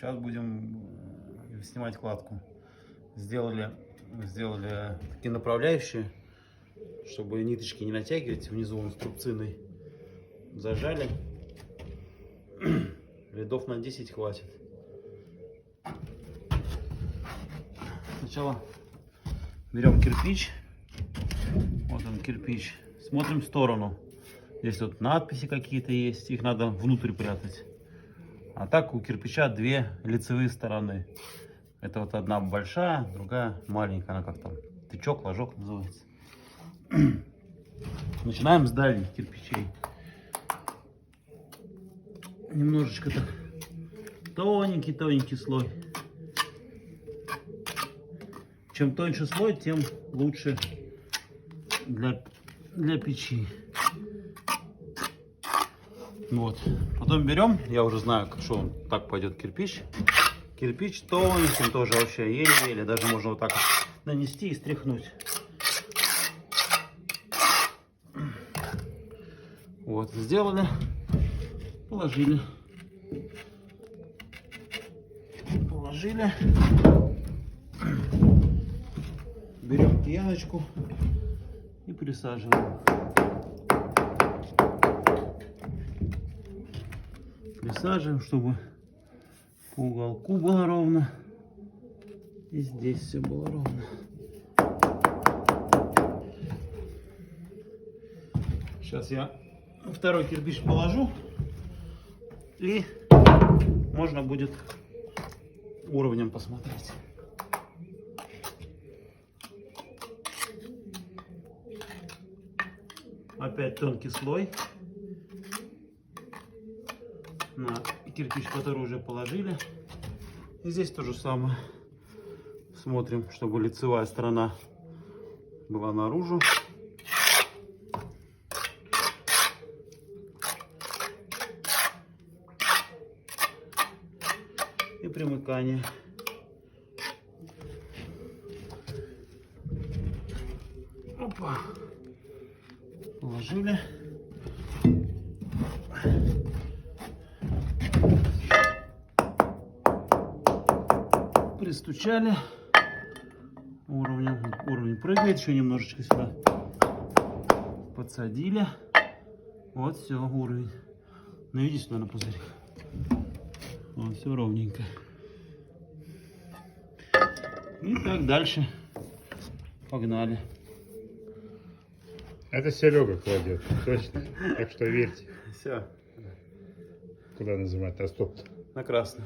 Сейчас будем снимать кладку. Сделали такие направляющие, чтобы ниточки не натягивать. Внизу он струбциной зажали. Рядов на 10 хватит. Сначала берем кирпич. Вот он кирпич. Смотрим в сторону. Здесь вот надписи какие-то есть. Их надо внутрь прятать. А так у кирпича две лицевые стороны. Это вот одна большая, другая маленькая. Она как там тычок, ложок называется. Начинаем с дальних кирпичей. Немножечко так. Тоненький слой. Чем тоньше слой, тем лучше для печи. Вот. Потом берем, я уже знаю, что он так пойдет кирпич. Кирпич тоненьким тоже вообще еле-еле. Даже можно вот так нанести и стряхнуть. Вот, сделали. Положили. Берем кияночку и присаживаем. Присаживаем, чтобы по уголку было ровно. И здесь все было ровно. Сейчас я второй кирпич положу. И можно будет уровнем посмотреть. Опять тонкий слой на кирпич, который уже положили. И здесь то же самое. Смотрим, чтобы лицевая сторона была наружу. И примыкание. Опа. Положили. Пристучали. Уровень прыгает. Еще немножечко сюда подсадили. Вот все, уровень. Наведи сюда на пузырик. Вот, все ровненько. И так дальше. Погнали. Это Серега кладет, точно. Так что верьте. Все. Куда нажимать? А стоп. На красный.